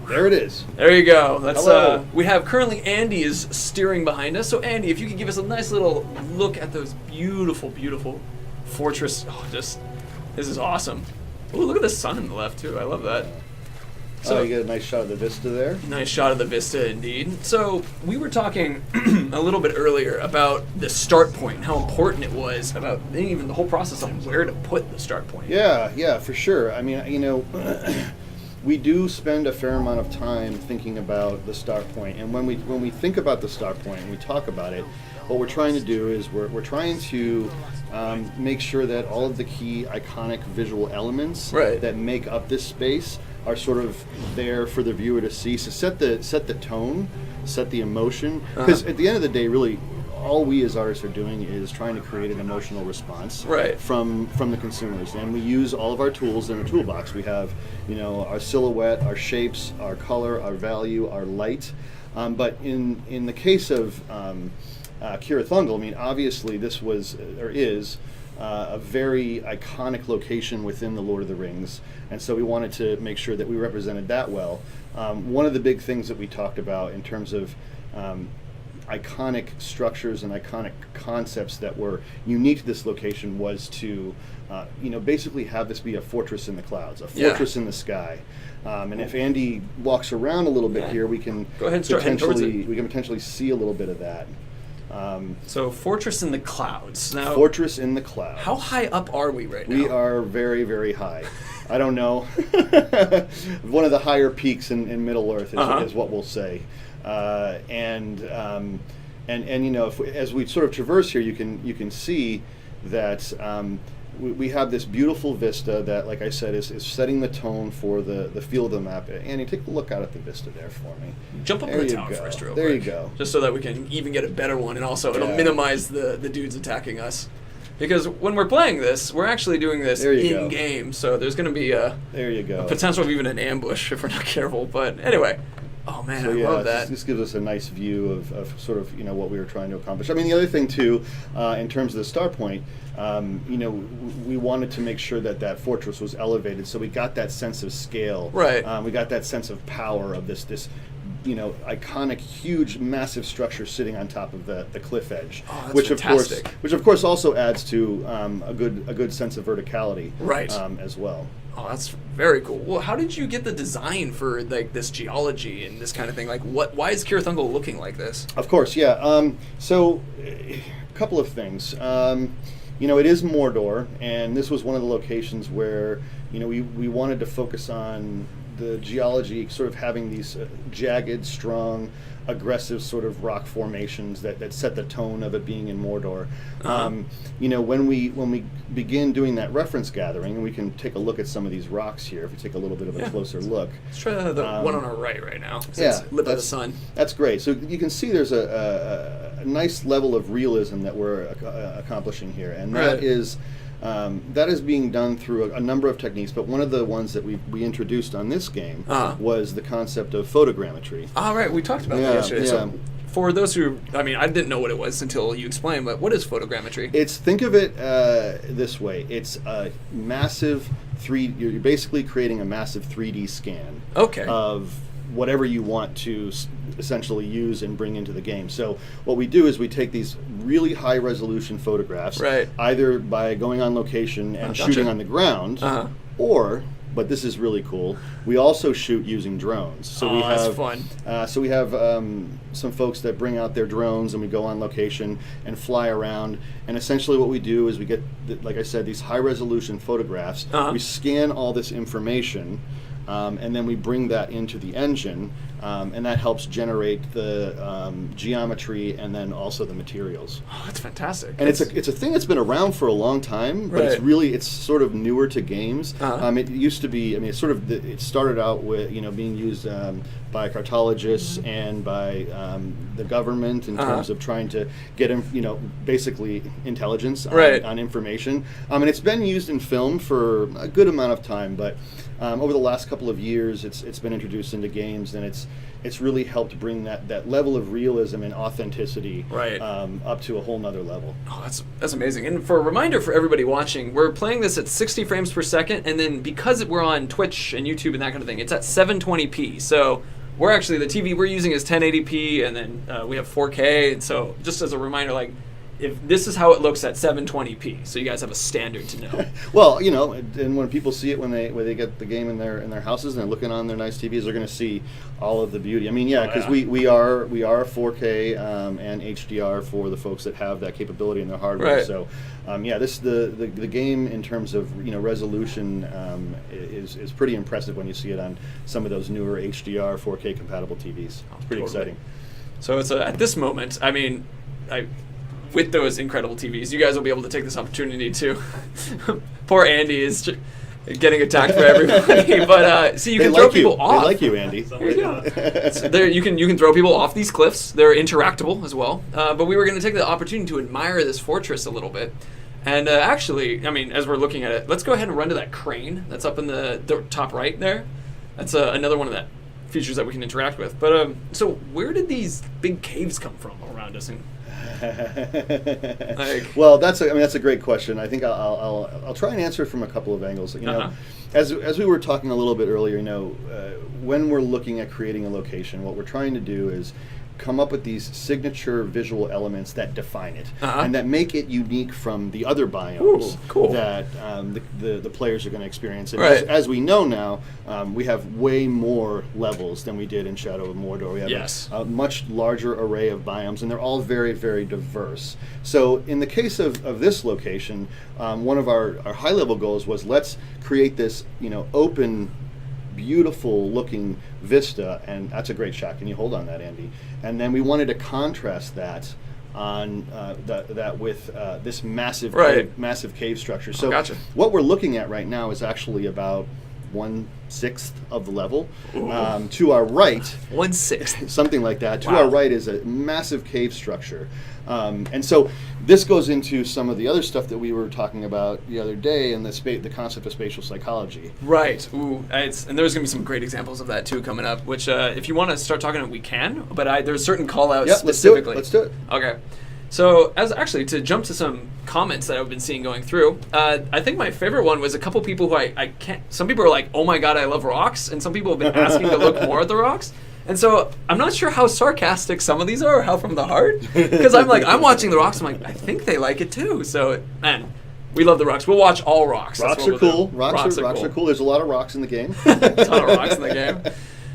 There it is. There you go. That's Hello. we have currently Andy is steering behind us. So Andy, if you could give us a nice little look at those beautiful, beautiful fortress. Oh, this is awesome. Ooh, look at the sun in the left too. I love that. So you get a nice shot of the vista there. Nice shot of the vista indeed. So we were talking a little bit earlier about the start point and how important it was about even the whole process of where to put the start point. Yeah, for sure. I mean, we do spend a fair amount of time thinking about the start point, and when we think about the start point and we talk about it, what we're trying to do is we're trying to make sure that all of the key iconic visual elements that make up this space are sort of there for the viewer to see. So set the tone, set the emotion, because at the end of the day, really, all we as artists are doing is trying to create an emotional response from the consumers, and we use all of our tools in a toolbox. We have, our silhouette, our shapes, our color, our value, our light. But in the case of Cirith, Ungol, I mean, obviously this was or is a very iconic location within the Lord of the Rings, and so we wanted to make sure that we represented that well. One of the big things that we talked about in terms of iconic structures and iconic concepts that were unique to this location was to, basically have this be a fortress in the clouds, a fortress in the sky. And if Andy walks around a little bit here, we can go ahead and start heading towards it. We can potentially see a little bit of that. So fortress in the clouds. Now, fortress in the clouds. How high up are we right now? We are very, very high. I don't know. One of the higher peaks in Middle Earth is what we'll say. And as we sort of traverse here, you can see that we have this beautiful vista that, like I said, is setting the tone for the feel of the map. Andy, take a look out at the vista there for me. Jump up in the tower first, real quick. There you go. Just so that we can even get a better one, and also it'll minimize the dudes attacking us. Because when we're playing this, we're actually doing this in-game, so there's going to be a potential of even an ambush if we're not careful. But anyway. Oh man, I love that. This gives us a nice view of sort of what we were trying to accomplish. I mean, the other thing too, in terms of the start point, we wanted to make sure that fortress was elevated, so we got that sense of scale. Right. We got that sense of power of this iconic, huge, massive structure sitting on top of the cliff edge. Oh, that's fantastic. Which of course also adds to a good sense of verticality. Right. As well. Oh, that's very cool. Well, how did you get the design for this geology and this kind of thing? Why is Cirith Ungol looking like this? Of course, yeah. So, a couple of things. It is Mordor, and this was one of the locations where we wanted to focus on the geology, sort of having these jagged, strong, aggressive sort of rock formations that set the tone of it being in Mordor. When we begin doing that reference gathering, and we can take a look at some of these rocks here, if we take a little bit of a closer look. Let's try the one on our right now. It's lit by the sun. That's great. So you can see there's a nice level of realism that we're accomplishing here, and that is being done through a number of techniques, but one of the ones that we introduced on this game was the concept of photogrammetry. All right, we talked about that yesterday. Yeah. So for those who, I didn't know what it was until you explained, but what is photogrammetry? Think of it this way. It's a massive you're basically creating a massive 3D scan of whatever you want to essentially use and bring into the game. So what we do is we take these really high resolution photographs, either by going on location and shooting on the ground, or, but this is really cool, we also shoot using drones. So we have, that's fun. We have some folks that bring out their drones, and we go on location and fly around. And essentially what we do is we get, like I said, these high resolution photographs. We scan all this information, and then we bring that into the engine, and that helps generate the geometry and then also the materials. Oh, that's fantastic. And it's a thing that's been around for a long time, but it's sort of newer to games. It used to be, it started out with being used by cartologists and by the government in terms of trying to get basically intelligence on information. And it's been used in film for a good amount of time, but over the last couple of years, it's been introduced into games, and it's really helped bring that level of realism and authenticity up to a whole nother level. Oh, that's amazing. And for a reminder for everybody watching, we're playing this at 60 frames per second, and then because we're on Twitch and YouTube and that kind of thing, it's at 720p. So we're actually, the TV we're using is 1080p, and then we have 4K. And so just as a reminder, like, if this is how it looks at 720p, so you guys have a standard to know. Well, and when people see it when they get the game in their houses and they're looking on their nice TVs, they're going to see all of the beauty. I mean, because we are 4K and HDR for the folks that have that capability in their hardware. Right. So, the game in terms of resolution is pretty impressive when you see it on some of those newer HDR 4K compatible TVs. It's pretty exciting. So it's at this moment, I mean, with those incredible TVs, you guys will be able to take this opportunity to. Poor Andy is getting attacked for everybody, but see, you can throw people off. They like you, Andy. There you go. So you can throw people off these cliffs. They're interactable as well. But we were going to take the opportunity to admire this fortress a little bit. And actually, I mean, as we're looking at it, let's go ahead and run to that crane that's up in the top right there. That's another one of the features that we can interact with. But so where did these big caves come from around us? And well, that's a great question. I think I'll try and answer it from a couple of angles. As we were talking a little bit earlier, when we're looking at creating a location, what we're trying to do is come up with these signature visual elements that define it and that make it unique from the other biomes that the players are going to experience. And as we know now, we have way more levels than we did in Shadow of Mordor. We have a much larger array of biomes, and they're all very, very diverse. So in the case of this location, one of our high-level goals was, let's create this open, beautiful looking vista, and that's a great shot. Can you hold on that, Andy? And then we wanted to contrast that on that with this massive cave structure. So what we're looking at right now is actually about 1/6 of the level. To our right, 1/6, something like that. To our right is a massive cave structure, and so this goes into some of the other stuff that we were talking about the other day, and the concept of spatial psychology. Right. Ooh, and there's going to be some great examples of that too coming up. Which, if you want to start talking, we can. But there's certain call-outs specifically. Let's do it. Okay. So, to jump to some comments that I've been seeing going through, I think my favorite one was a couple people who I can't. Some people are like, "Oh my god, I love rocks," and some people have been asking to look more at the rocks. And so I'm not sure how sarcastic some of these are, or how from the heart, because I'm watching the rocks. I'm like, I think they like it too. So, man, we love the rocks. We'll watch all rocks. Rocks are cool. Rocks are cool. There's a lot of rocks in the game. A ton of rocks in the game.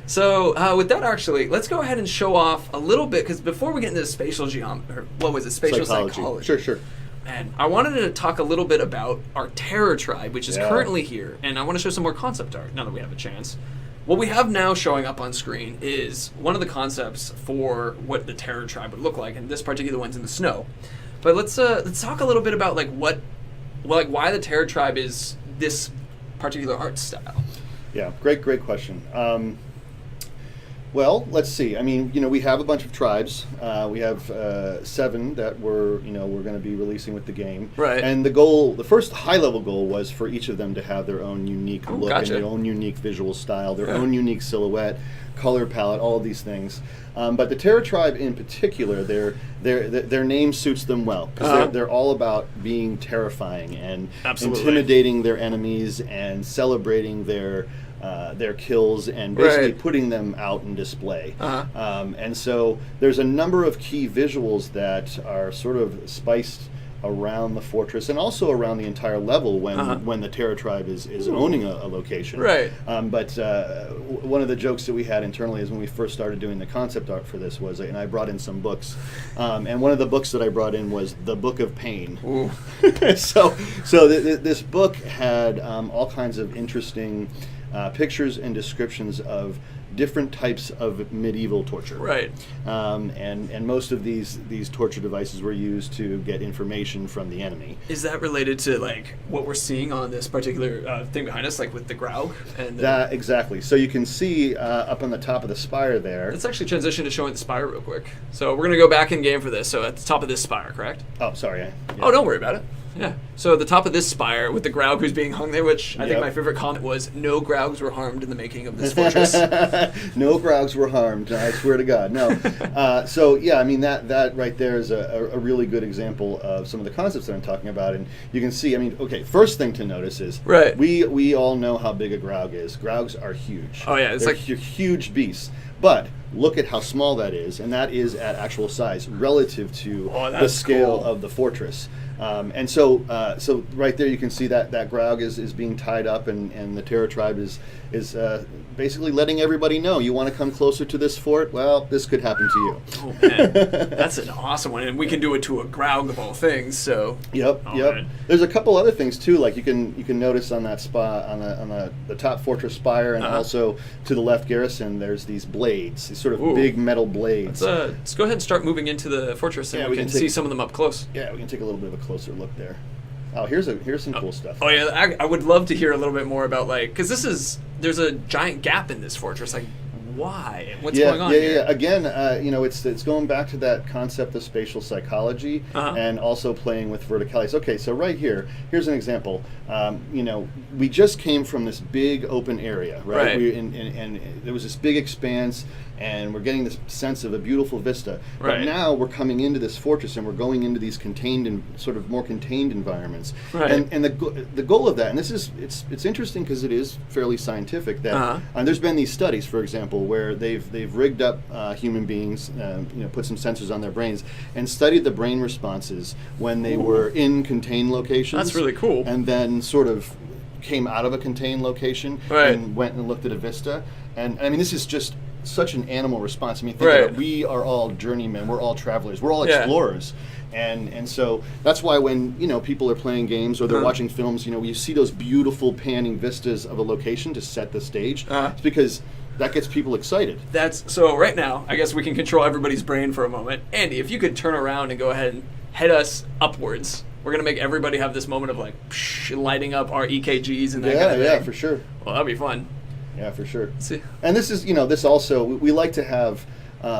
So with that, actually, let's go ahead and show off a little bit, because before we get into spatial spatial psychology. Sure. And I wanted to talk a little bit about our Terror Tribe, which is currently here, and I want to show some more concept art now that we have a chance. What we have now showing up on screen is one of the concepts for what the Terror Tribe would look like, and this particular one's in the snow. But let's talk a little bit about why the Terror Tribe is this particular art style. Yeah, great question. Well, let's see. I mean, we have a bunch of tribes. We have 7 that we're going to be releasing with the game. Right. And the first high-level goal was for each of them to have their own unique look and their own unique visual style, their own unique silhouette, color palette, all of these things. But the Terror Tribe in particular, their name suits them well, because they're all about being terrifying and intimidating their enemies and celebrating their kills and basically putting them out in display. And so there's a number of key visuals that are sort of spiced around the fortress and also around the entire level when the Terror Tribe is owning a location. Right. But one of the jokes that we had internally is when we first started doing the concept art for this was, and I brought in some books, and one of the books that I brought in was The Book of Pain. So this book had all kinds of interesting pictures and descriptions of different types of medieval torture. Right. And most of these torture devices were used to get information from the enemy. Is that related to what we're seeing on this particular thing behind us, with the Graug? And that exactly. So you can see up on the top of the spire there. Let's actually transition to showing the spire real quick. So we're going to go back in game for this. So at the top of this spire, correct? Oh, sorry. Yeah. Oh, don't worry about it. Yeah. So at the top of this spire with the Graug who's being hung there, which I think my favorite comment was, no Graugs were harmed in the making of this fortress. No Graugs were harmed, I swear to God. No. So yeah, I mean that right there is a really good example of some of the concepts that I'm talking about, and you can see. I mean, okay, first thing to notice is we all know how big a Graug is. Graugs are huge. Oh yeah, They're huge beasts. But look at how small that is, and that is at actual size relative to the scale of the fortress. And so right there you can see that Graug is being tied up, and the Terror Tribe is basically letting everybody know, you want to come closer to this fort? Well, this could happen to you. Oh man, that's an awesome one, and we can do it to a Graug of all things. So yep. Man. There's a couple other things too, like you can notice on that spot on the top fortress spire, and also to the left garrison, there's these blades, these sort of big metal blades. Let's go ahead and start moving into the fortress, and we can see some of them up close. Yeah, we can take a little bit of a closer look there. Oh, here's some cool stuff. Oh yeah, I would love to hear a little bit more about, like, because there's a giant gap in this fortress. Like, why? What's going on here? Yeah. Again, it's going back to that concept of spatial psychology and also playing with verticalities. Okay, so right here's an example. We just came from this big open area, right? And there was this big expanse, and we're getting this sense of a beautiful vista. But now we're coming into this fortress, and we're going into these contained and sort of more contained environments. Right. And the goal of that, and this is it's interesting because it is fairly scientific, that there's been these studies, for example, where they've rigged up human beings, put some sensors on their brains, and studied the brain responses when they were in contained locations. That's really cool. And then sort of came out of a contained location and went and looked at a vista. And I mean, this is just such an animal response. I mean, think about it. We are all journeymen. We're all travelers. We're all explorers. And so that's why when people are playing games or they're watching films, you see those beautiful panning vistas of a location to set the stage. It's because that gets people excited. So right now, I guess we can control everybody's brain for a moment. Andy, if you could turn around and go ahead and head us upwards. We're going to make everybody have this moment of like lighting up our EKGs and that kind of thing. Yeah, for sure. Well, that'd be fun. Yeah, for sure. And this is, this also, we like to have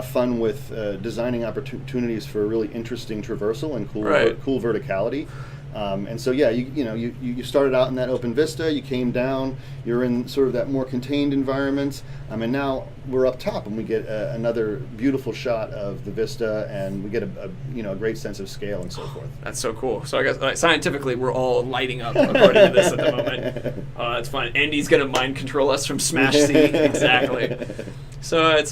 fun with designing opportunities for really interesting traversal and cool verticality. And so, you started out in that open vista, you came down, you're in sort of that more contained environment, and now we're up top and we get another beautiful shot of the vista, and we get a great sense of scale and so forth. That's so cool. So I guess scientifically we're all lighting up according to this at the moment. Oh, that's fun. Andy's going to mind control us from Smash C. Exactly. So it's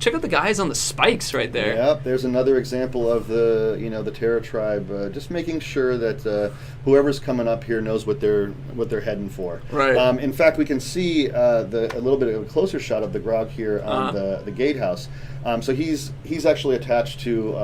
check out the guys on the spikes right there. Yep, there's another example of the Terror Tribe just making sure that whoever's coming up here knows what they're heading for. Right. In fact, we can see a little bit of a closer shot of the Graug here on the gatehouse. So he's actually attached to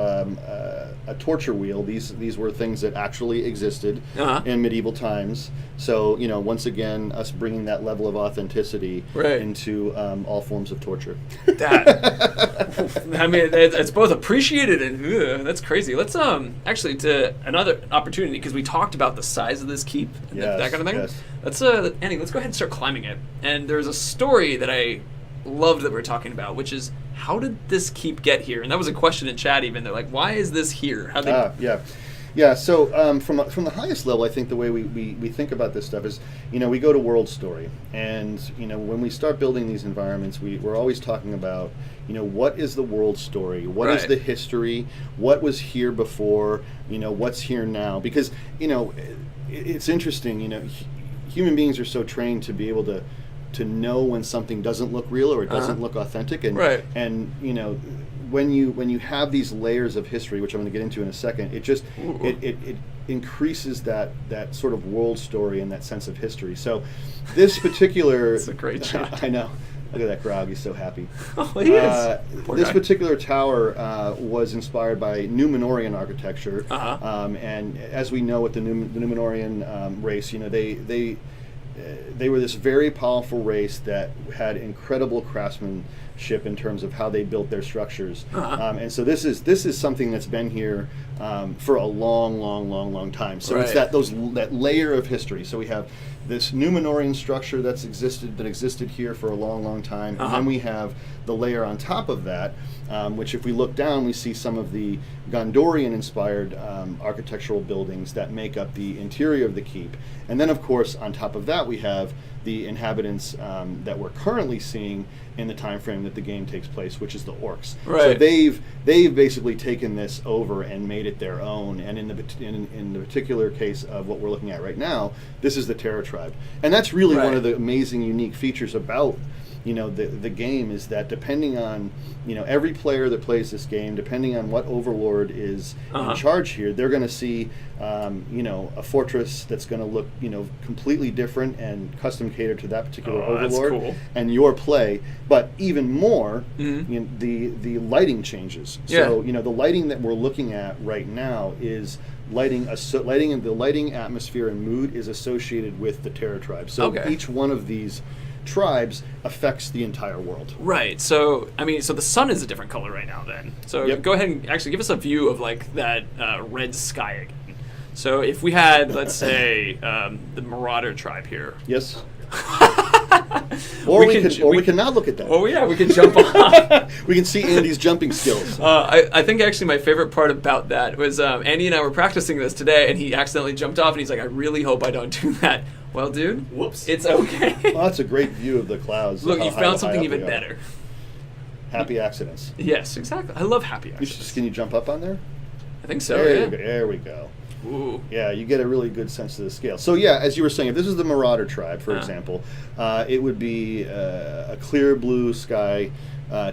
a torture wheel. These were things that actually existed in medieval times. So once again, us bringing that level of authenticity into all forms of torture. I mean, it's both appreciated and that's crazy. Let's actually to another opportunity, because we talked about the size of this keep and that kind of thing. Yes. Let's Andy, let's go ahead and start climbing it. And there's a story that I loved that we're talking about, which is, how did this keep get here? And that was a question in chat even. They're like, why is this here? How they Yeah, so from the highest level, I think the way we think about this stuff is, we go to world story, and when we start building these environments, we're always talking about, what is the world story? What is the history? What was here before? What's here now? Because it's interesting. Human beings are so trained to be able to know when something doesn't look real or it doesn't look authentic, and when you have these layers of history, which I'm going to get into in a second, it increases that sort of world story and that sense of history. So this particular it's a great shot. I know. Look at that Graug, he's so happy. Oh, he is. This particular tower was inspired by Numenorian architecture, and as we know with the Numenorian race, they were this very powerful race that had incredible craftsmanship in terms of how they built their structures, and so this is something that's been here for a long time. So it's that layer of history. So we have this Numenorian structure that existed here for a long, long time, and then we have the layer on top of that, which if we look down, we see some of the Gondorian-inspired architectural buildings that make up the interior of the keep. And then, of course, on top of that, we have the inhabitants that we're currently seeing in the time frame that the game takes place, which is the orcs. Right. So they've basically taken this over and made it their own. And in the particular case of what we're looking at right now, this is the Terror Tribe, and that's really one of the amazing, unique features about the game, is that depending on every player that plays this game, depending on what overlord is in charge here, they're going to see a fortress that's going to look completely different and custom catered to that particular overlord and your play. But even more, the lighting changes. So the lighting that we're looking at right now is the lighting atmosphere and mood is associated with the Terror Tribe. So each one of these tribes affects the entire world. Right. So, so the sun is a different color right now then. So go ahead and actually give us a view of like that red sky again. So if we had, let's say, the Marauder tribe here. Yes. we can not look at that. Oh yeah, we can jump off. We can see Andy's jumping skills. I think actually my favorite part about that was Andy and I were practicing this today, and he accidentally jumped off, and he's like, "I really hope I don't do that." Well, dude, whoops, it's okay. Well, that's a great view of the clouds. Look, you found something even better. Happy accidents. Yes, exactly. I love happy accidents. Can you jump up on there? I think so. There we go. Ooh. Yeah, you get a really good sense of the scale. So yeah, as you were saying, if this is the Marauder tribe, for example, it would be a clear blue sky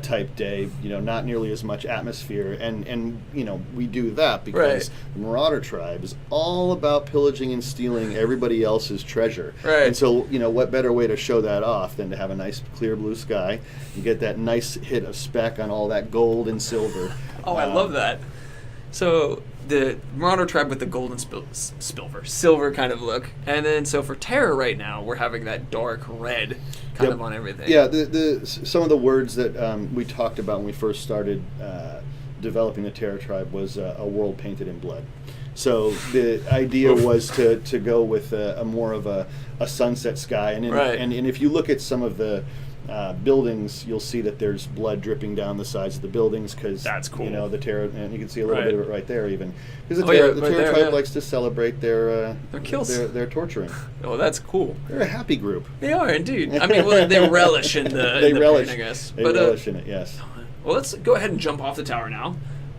type day, not nearly as much atmosphere, and we do that because the Marauder tribe is all about pillaging and stealing everybody else's treasure. Right. And so, what better way to show that off than to have a nice clear blue sky? You get that nice hit of speck on all that gold and silver. Oh, I love that. So the Marauder tribe with the golden silver kind of look, and then so for Terror right now, we're having that dark red kind of on everything. Yeah, some of the words that we talked about when we first started developing the Terror tribe was a world painted in blood. So the idea was to go with a more of a sunset sky, and if you look at some of the buildings, you'll see that there's blood dripping down the sides of the buildings because that's cool. The Terror, and you can see a little bit of it right there, even because the Terror tribe likes to celebrate their kills, their torturing. Oh, that's cool. They're a happy group. They are indeed. They relish in the pain, I guess. They relish in it. Yes. Well, let's go ahead and jump off the tower now.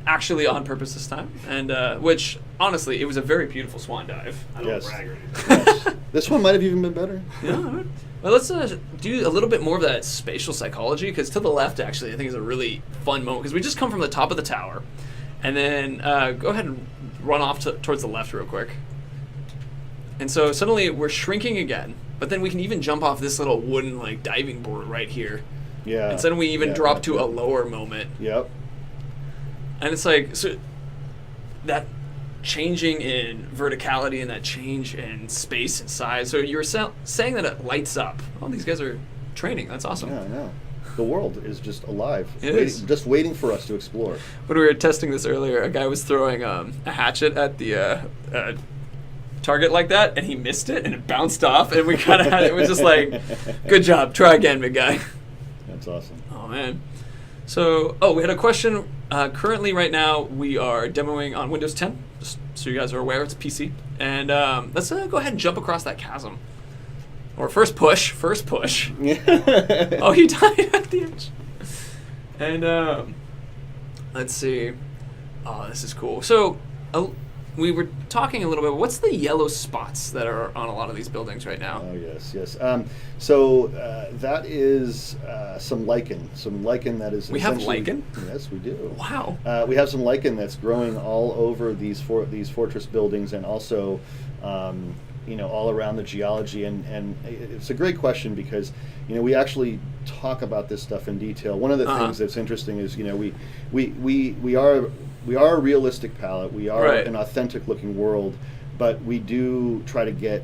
Actually, on purpose this time, and which honestly, it was a very beautiful swan dive. I don't brag or anything. Yes. This one might have even been better. Yeah. Well, let's do a little bit more of that spatial psychology, because to the left, actually, I think is a really fun moment, because we just come from the top of the tower, and then go ahead and run off towards the left real quick. And so suddenly we're shrinking again, but then we can even jump off this little wooden diving board right here. Yeah. And then we even drop to a lower moment. Yep. And it's so that changing in verticality and that change in space and size. So you were saying that it lights up. Oh, these guys are training. That's awesome. Yeah, I know. The world is just alive. Just waiting for us to explore. When we were testing this earlier, a guy was throwing a hatchet at the target like that, and he missed it, and it bounced off, and we kind of had it was just good job, try again, big guy. That's awesome. Oh, man. So, we had a question. Currently, right now, we are demoing on Windows 10, just so you guys are aware, it's a PC. And let's go ahead and jump across that chasm. Or first push. Oh, he died at the edge. And let's see. Oh, this is cool. So, we were talking a little bit. What's the yellow spots that are on a lot of these buildings right now? Oh, yes. So that is some lichen. Some lichen that is. We have lichen? Yes, we do. Wow. We have some lichen that's growing all over these fortress buildings, and also, all around the geology. And it's a great question because, we actually talk about this stuff in detail. One of the things that's interesting is, we are a realistic palette. We are an authentic looking world, but we do try to get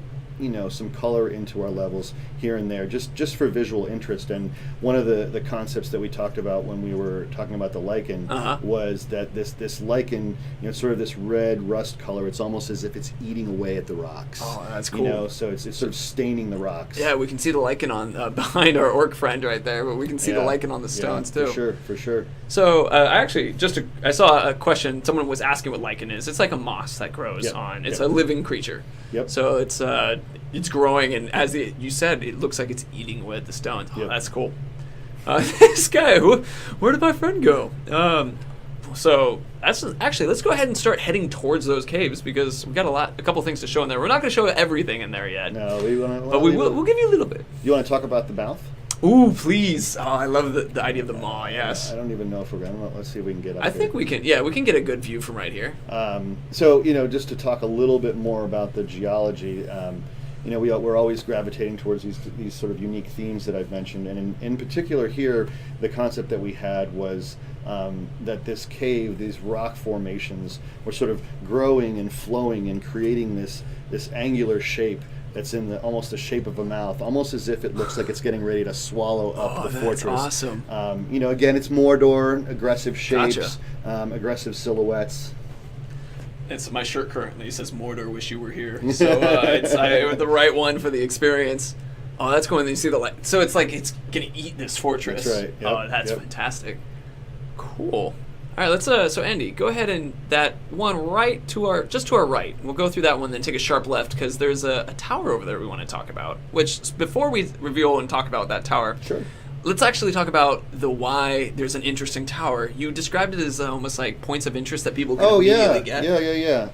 some color into our levels here and there, just for visual interest. And one of the concepts that we talked about when we were talking about the lichen was that this lichen, sort of this red rust color. It's almost as if it's eating away at the rocks. Oh, that's cool. So it's sort of staining the rocks. Yeah, we can see the lichen on behind our orc friend right there, but we can see the lichen on the stones too. For sure. So I saw a question. Someone was asking what lichen is. It's like a moss that grows on. It's a living creature. Yep. So it's growing, and as you said, it looks like it's eating away at the stones. Oh, that's cool. This guy, where did my friend go? So let's go ahead and start heading towards those caves because we've got a couple things to show in there. We're not going to show everything in there yet. No, but we'll give you a little bit. You want to talk about the mouth? Ooh, please! Oh, I love the idea of the maw. Yes. I don't even know if we're gonna. Let's see if we can get up. I think we can. Yeah, we can get a good view from right here. So just to talk a little bit more about the geology. We're always gravitating towards these sort of unique themes that I've mentioned, and in particular here, the concept that we had was that this cave, these rock formations, were sort of growing and flowing and creating this angular shape that's in almost the shape of a mouth, almost as if it looks like it's getting ready to swallow up the fortress. Awesome. Again, it's Mordor, aggressive shapes, aggressive silhouettes. It's my shirt currently says Mordor, wish you were here. So it's the right one for the experience. Oh, that's cool. And then you see the light. So it's like it's gonna eat this fortress. That's right. Yep. That's fantastic. Cool. All right, let's. So Andy, go ahead and that one just to our right. We'll go through that one, then take a sharp left because there's a tower over there we want to talk about. Which before we reveal and talk about that tower, sure. Let's actually talk about why there's an interesting tower. You described it as almost like points of interest that people can immediately get. Yeah.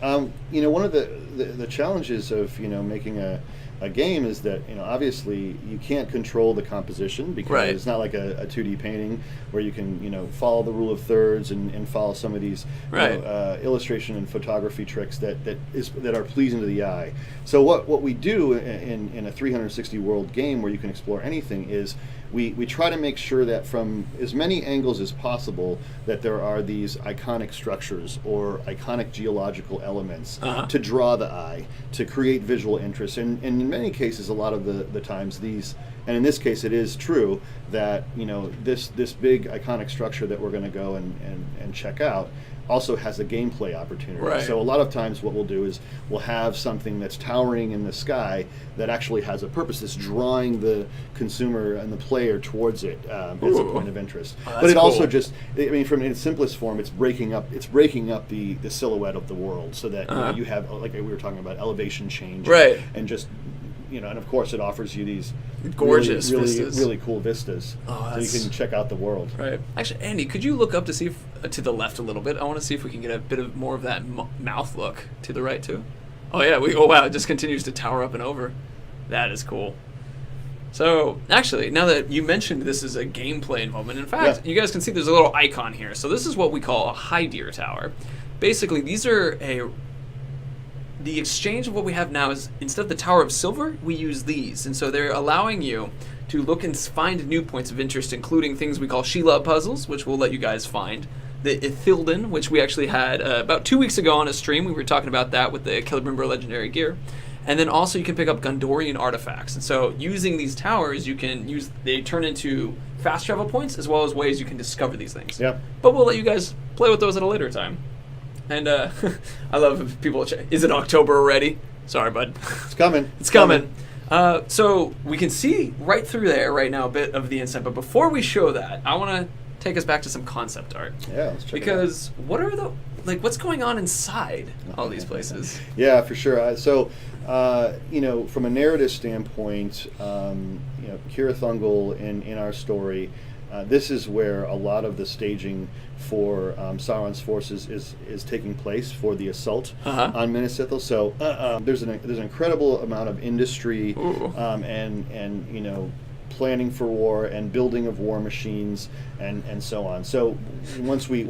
One of the challenges of making a game is that obviously you can't control the composition because it's not like a 2D painting where you can follow the rule of thirds and follow some of these illustration and photography tricks that are pleasing to the eye. So what we do in a 360 world game where you can explore anything is we try to make sure that from as many angles as possible that there are these iconic structures or iconic geological elements to draw the eye, to create visual interest. And in many cases, a lot of the times these, and in this case it is true that this big iconic structure that we're going to go and check out also has a gameplay opportunity. Right. So a lot of times what we'll do is we'll have something that's towering in the sky that actually has a purpose. It's drawing the consumer and the player towards it as a point of interest. But it also from its simplest form, it's breaking up the silhouette of the world so that you have, like we were talking about, elevation change. Right. And just and of course it offers you these gorgeous vistas. Really cool vistas, so you can check out the world. Right. Actually, Andy, could you look up to see to the left a little bit? I want to see if we can get a bit of more of that mouth look to the right too. Oh yeah, wow, it just continues to tower up and over. That is cool. So actually, now that you mentioned this is a gameplay involvement, in fact, you guys can see there's a little icon here. So this is what we call a high deer tower. Basically, these are the exchange of what we have now is instead of the Tower of Silver, we use these. And so they're allowing you to look and find new points of interest, including things we call Sheila puzzles, which we'll let you guys find. The Ithilden, which we actually had about 2 weeks ago on a stream. We were talking about that with the Celebrimbor legendary gear. And then also you can pick up Gondorian artifacts. And so using these towers, they turn into fast travel points as well as ways you can discover these things. Yeah. But we'll let you guys play with those at a later time. And I love if people is it October already? Sorry, bud. It's coming. It's coming. So we can see right through there right now a bit of the inside. But before we show that, I want to take us back to some concept art. Yeah, let's check because what's going on inside all these places? Yeah, for sure. From a narrative standpoint, Cirith Ungol in our story, this is where a lot of the staging for Sauron's forces is taking place for the assault on Minas Ithil. So there's an incredible amount of industry and planning for war and building of war machines and so on. So once we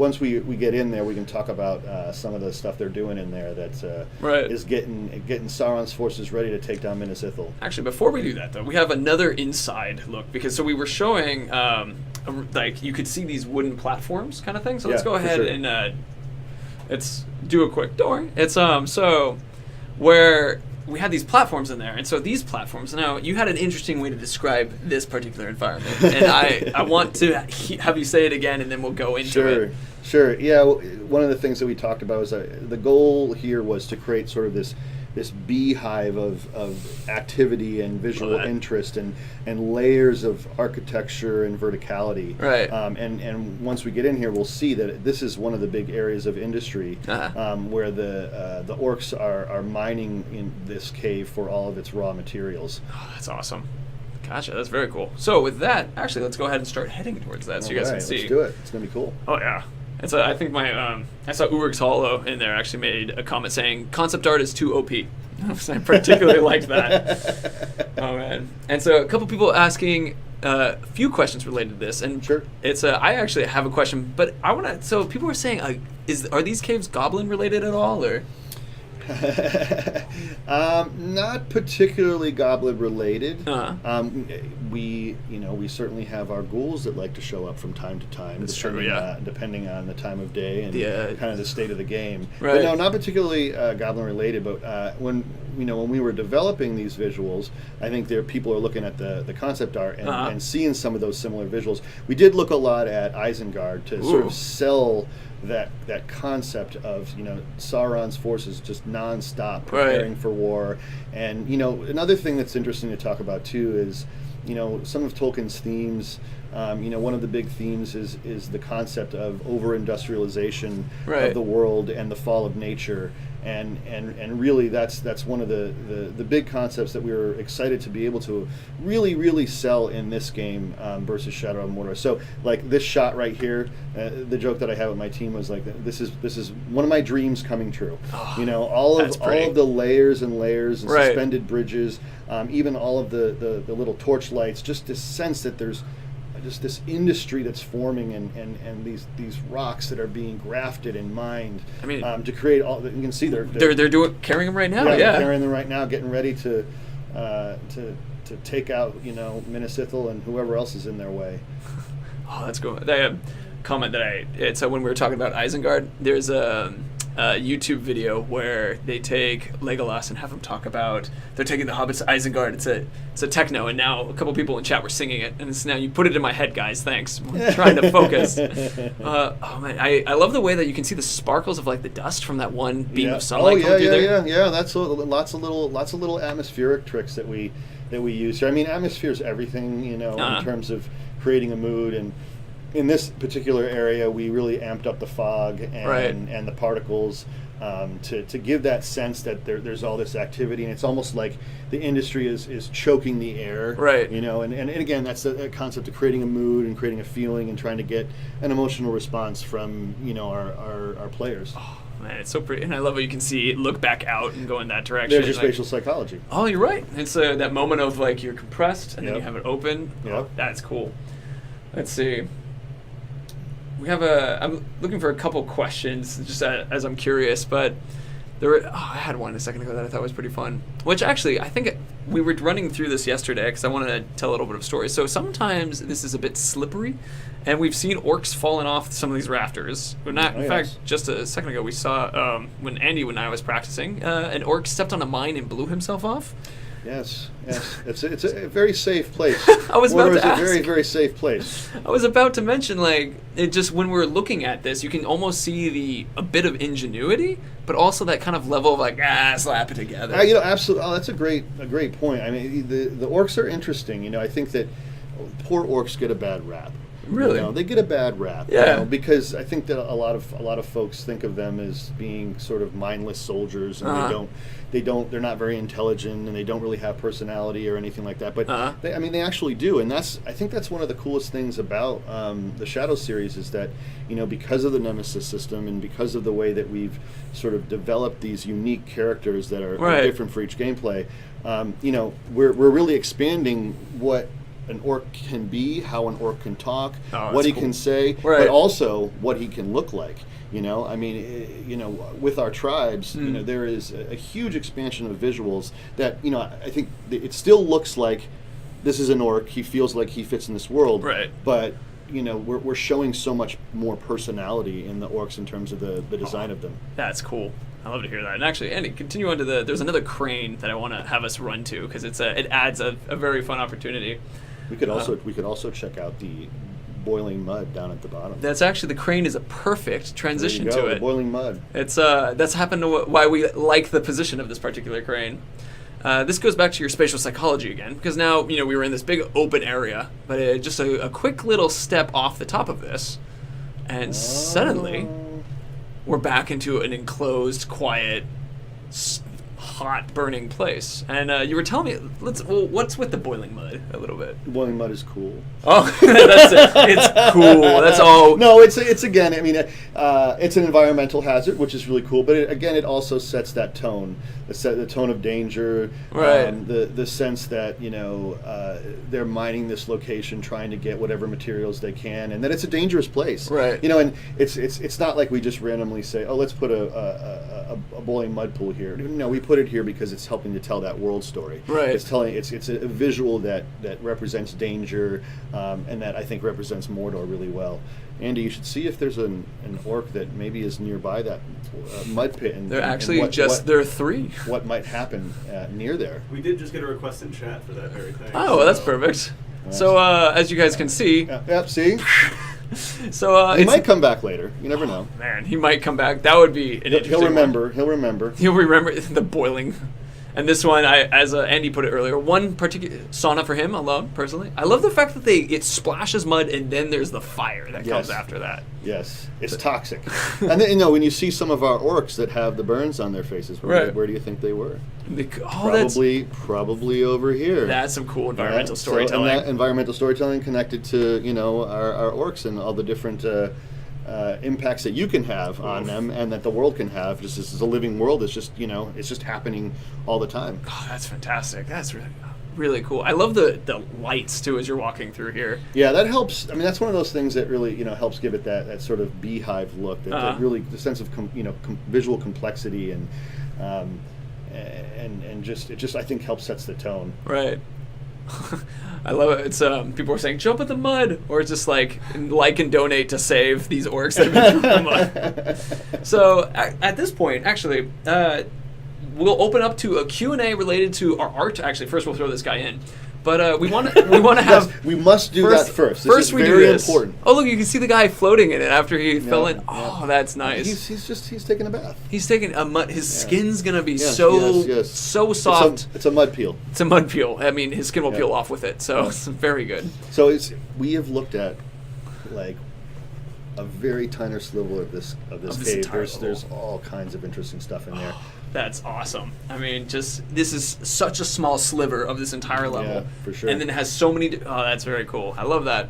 get in there, we can talk about some of the stuff they're doing in there that is getting Sauron's forces ready to take down Minas Ithil. Actually, before we do that though, we have another inside look because we were showing you could see these wooden platforms kind of thing. So let's go ahead and let's do a quick. Don't worry. It's so where we had these platforms in there, and so these platforms. Now, you had an interesting way to describe this particular environment, and I want to have you say it again, and then we'll go into it. Sure. Yeah, one of the things that we talked about was the goal here was to create sort of this beehive of activity and visual interest and layers of architecture and verticality. Right. And once we get in here, we'll see that this is one of the big areas of industry where the orcs are mining in this cave for all of its raw materials. Oh, that's awesome. Gotcha. That's very cool. So with that, actually, let's go ahead and start heading towards that so you guys can see. Let's do it. It's going to be cool. Oh, yeah. I think I saw Urik's Hollow in there actually made a comment saying concept art is too OP. I particularly liked that. Oh man! And so a couple people asking a few questions related to this, and sure. It's I actually have a question, but I want to. So people are saying, are these caves goblin related at all, or? Not particularly goblin related. We certainly have our ghouls that like to show up from time to time. That's true, yeah. Depending on the time of day and kind of the state of the game. Right. But no, not particularly goblin related. But when we were developing these visuals, I think people are looking at the concept art and seeing some of those similar visuals. We did look a lot at Isengard to sort of sell that concept of Sauron's forces just nonstop preparing for war. And another thing that's interesting to talk about too is some of Tolkien's themes. One of the big themes is the concept of over-industrialization of the world and the fall of nature. And really that's one of the big concepts that we were excited to be able to really, really sell in this game versus Shadow of Mordor. So like this shot right here, the joke that I have with my team was like, this is one of my dreams coming true. All of the layers and suspended bridges, even all of the little torch lights, just this sense that there's just this industry that's forming and these rocks that are being grafted and mined to create all. You can see they're carrying them right now. They're carrying them right now, getting ready to take out Minas Ithil and whoever else is in their way. Oh, that's cool. They comment that it's when we were talking about Isengard. There's a YouTube video where they take Legolas and have him talk about they're taking the hobbits to Isengard. It's a techno, and now a couple people in chat were singing it, and it's now you put it in my head, guys. Thanks. I'm trying to focus. Oh man, I love the way that you can see the sparkles of like the dust from that one beam of sunlight coming through there. Yeah. That's lots of little atmospheric tricks that we use here. I mean, atmosphere is everything, in terms of creating a mood. And in this particular area, we really amped up the fog and the particles to give that sense that there's all this activity, and it's almost like the industry is choking the air. Right. And again, that's the concept of creating a mood and creating a feeling and trying to get an emotional response from our players. Oh, man, it's so pretty, and I love how you can see it look back out and go in that direction. There's your spatial psychology. Oh, you're right. It's that moment of like you're compressed and then you have it open. Yep. Oh, that's cool. Let's see. We have I'm looking for a couple questions just as I'm curious, but I had one a second ago that I thought was pretty fun, which actually I think we were running through this yesterday because I wanted to tell a little bit of a story. So sometimes this is a bit slippery, and we've seen orcs falling off some of these rafters. In fact, just a second ago we saw when Andy and I was practicing, an orc stepped on a mine and blew himself off. Yes. It's a very safe place. I was about to ask. It's a very, very safe place. I was about to mention, when we're looking at this, you can almost see a bit of ingenuity, but also that kind of level of slap it together. Absolutely. Oh, that's a great point. I mean, the orcs are interesting. I think that poor orcs get a bad rap. Really? They get a bad rap. Yeah. Because I think that a lot of folks think of them as being sort of mindless soldiers, and they're not very intelligent, and they don't really have personality or anything like that. But they actually do, and I think that's one of the coolest things about the Shadow series is that because of the Nemesis system and because of the way that we've sort of developed these unique characters that are different for each gameplay, we're really expanding what an orc can be, how an orc can talk, what he can say, but also what he can look like. With our tribes, there is a huge expansion of visuals that, I think it still looks like this is an orc. He feels like he fits in this world. Right. But, we're showing so much more personality in the orcs in terms of the design of them. That's cool. I love to hear that. And actually, Andy, continue on to there's another crane that I want to have us run to because it adds a very fun opportunity. We could also check out the boiling mud down at the bottom. That's actually, the crane is a perfect transition to it. The boiling mud. It's that's happened to why we like the position of this particular crane. This goes back to your spatial psychology again, because now we were in this big open area, but just a quick little step off the top of this, and suddenly we're back into an enclosed, quiet, hot, burning place. And you were telling me, what's with the boiling mud a little bit? The boiling mud is cool. Oh, that's it. It's cool. That's all. No, it's again. I mean, it's an environmental hazard, which is really cool. But it also sets that tone, the tone of danger. Right. The sense that they're mining this location, trying to get whatever materials they can, and that it's a dangerous place. Right. And it's not like we just randomly say, oh, let's put a boiling mud pool here. No, we put it here because it's helping to tell that world story. Right. It's a visual that represents danger, and that I think represents Mordor really well. Andy, you should see if there's an orc that maybe is nearby that mud pit. And there are 3. What might happen near there? We did just get a request in chat for that very thing. Oh, well, that's perfect. Nice. So as you guys can see. Yep, see? So he might come back later. You never know. Man, he might come back. That would be an interesting He'll remember. one. He'll remember the boiling. And this one, as Andy put it earlier, one particular sauna for him alone, personally. I love the fact that it splashes mud and then there's the fire that comes after that. Yes, it's toxic. And then, when you see some of our orcs that have the burns on their faces, where do you think they were? Probably over here. That's some cool environmental storytelling. And that environmental storytelling connected to our orcs and all the different impacts that you can have on them, and that the world can have. Just as a living world, it's just happening all the time. Oh, that's fantastic. That's really cool. I love the lights too as you're walking through here. Yeah, that helps. I mean, that's one of those things that really helps give it that sort of beehive look. That really the sense of visual complexity and just I think helps sets the tone. Right. I love it. It's people are saying jump in the mud, or it's just like and donate to save these orcs that have been through the mud. So at this point, actually, we'll open up to a Q&A related to our art. Actually, first we'll throw this guy in. But we want to have. We must do that first. This is very important. Oh, look! You can see the guy floating in it after he fell in. Oh, that's nice. He's taking a bath. He's taking a mud. His skin's gonna be so soft. It's a mud peel. It's a mud peel. I mean, his skin will peel off with it. So it's very good. So we have looked at like a very tiny sliver of this cave. There's all kinds of interesting stuff in there. That's awesome. I mean, this is such a small sliver of this entire level. Yeah, for sure. And then it has so many. Oh, that's very cool. I love that.